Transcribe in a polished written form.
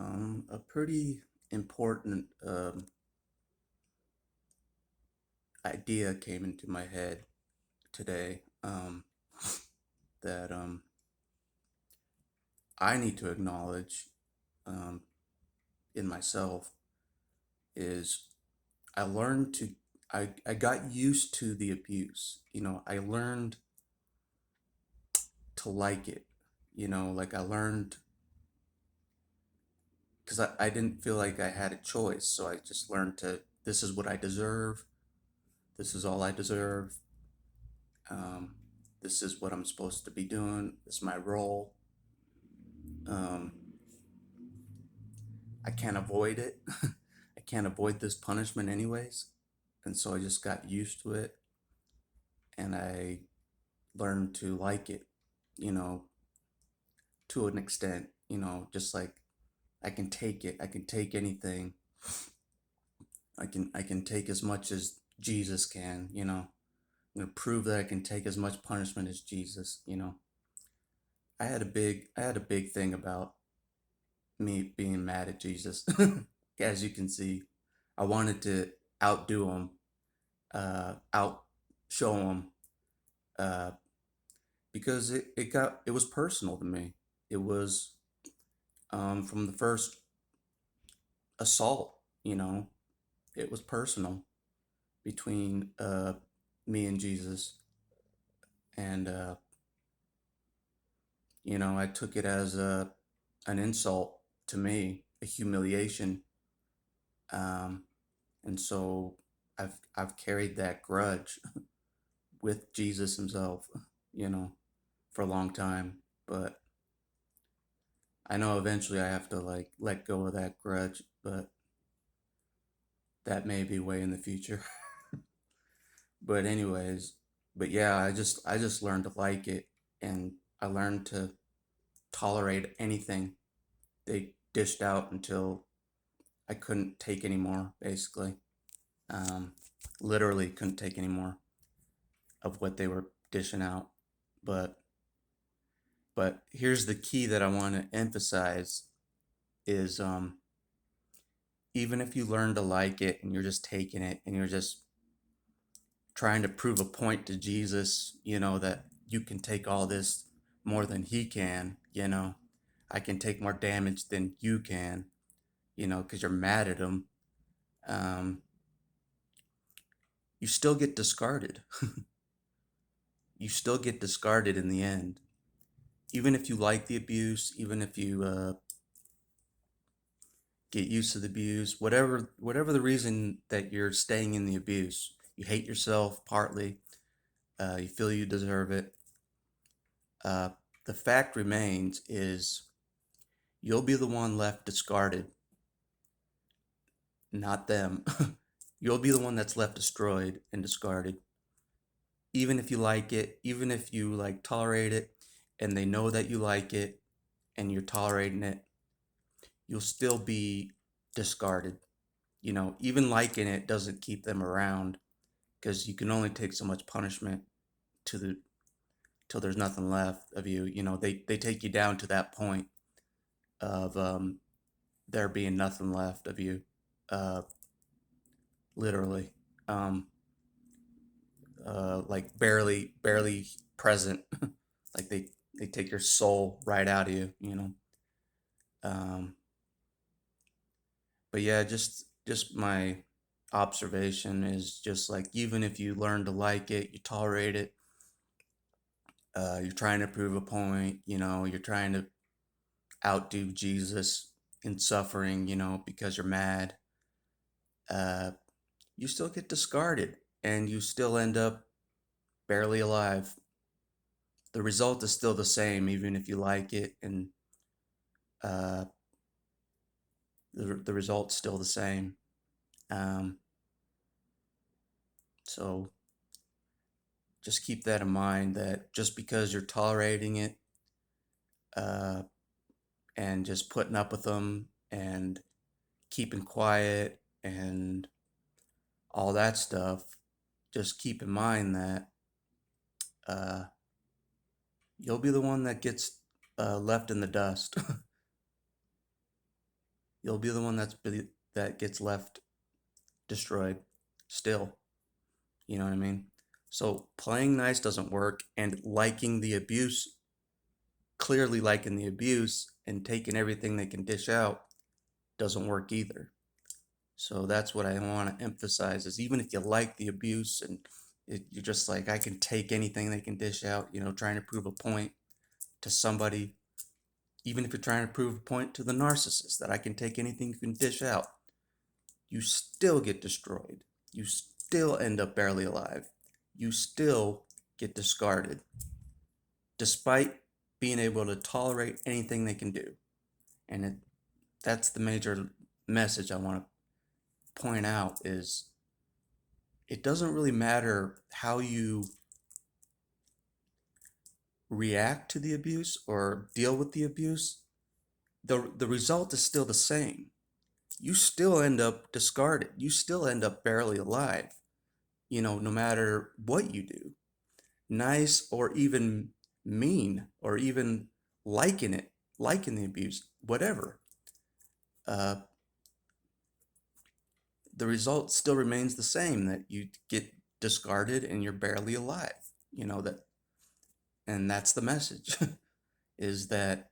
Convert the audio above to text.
A pretty important idea came into my head today that I need to acknowledge um, in myself is I learned to, I got used to the abuse. I learned to like it. Like I learned because I didn't feel like I had a choice. So I just learned this is what I deserve. This is all I deserve. Um, this is what I'm supposed to be doing. This is my role. Um, I can't avoid it. I can't avoid this punishment, anyways. And so I just got used to it and I learned to like it, you know, to an extent, just like I can take it. I can take anything. I can take as much as Jesus can, I'm gonna prove that I can take as much punishment as Jesus. I had a big thing about me being mad at Jesus. As you can see, I wanted to outdo him, out show him, uh, because it was personal to me. It was from the first assault. It was personal between me and Jesus, and I took it as an insult to me, a humiliation. Um, and so I've carried that grudge with Jesus himself, you know, for a long time. But I know eventually I have to like let go of that grudge, but that may be way in the future. But anyways, but yeah, I just learned to like it, and I learned to tolerate anything they dished out until I couldn't take anymore, basically. Um, Literally couldn't take any more of what they were dishing out. But here's the key that I want to emphasize is even if you learn to like it and you're just taking it and you're just trying to prove a point to Jesus, that you can take all this more than he can, I can take more damage than you can, because you're mad at him. Um, you still get discarded. You still get discarded in the end. Even if you like the abuse, even if you get used to the abuse, whatever the reason that you're staying in the abuse, you hate yourself partly, you feel you deserve it. Uh, the fact remains is you'll be the one left discarded, not them. You'll be the one that's left destroyed and discarded. Even if you like it, even if you like tolerate it, and they know that you like it and you're tolerating it, you'll still be discarded. Even liking it doesn't keep them around because you can only take so much punishment to the till there's nothing left of you. They take you down to that point of there being nothing left of you, uh, literally, um, like barely present. Like they take your soul right out of you. Um, but yeah, just my observation is just like even if you learn to like it, you tolerate it, you're trying to prove a point, you're trying to outdo Jesus in suffering, because you're mad, uh, you still get discarded and you still end up barely alive. The result is still the same, even if you like it, and uh, the result's still the same. Um, so just keep that in mind that just because you're tolerating it uh, and just putting up with them and keeping quiet and all that stuff, just keep in mind that uh, you'll be the one that gets left in the dust. You'll be the one that gets left destroyed still. You know what I mean? So playing nice doesn't work, and liking the abuse, clearly liking the abuse and taking everything they can dish out doesn't work either. So that's what I want to emphasize is even if you like the abuse and you're just like, I can take anything they can dish out, trying to prove a point to somebody, even if you're trying to prove a point to the narcissist that I can take anything you can dish out, you still get destroyed. You still end up barely alive. You still get discarded, despite being able to tolerate anything they can do. And that's the major message I want to point out is it doesn't really matter how you react to the abuse or deal with the abuse. The result is still the same. You still end up discarded. You still end up barely alive, no matter what you do. Nice or even mean or even liking it, liking the abuse, whatever. Uh, the result still remains the same that you get discarded and you're barely alive. And that's the message is that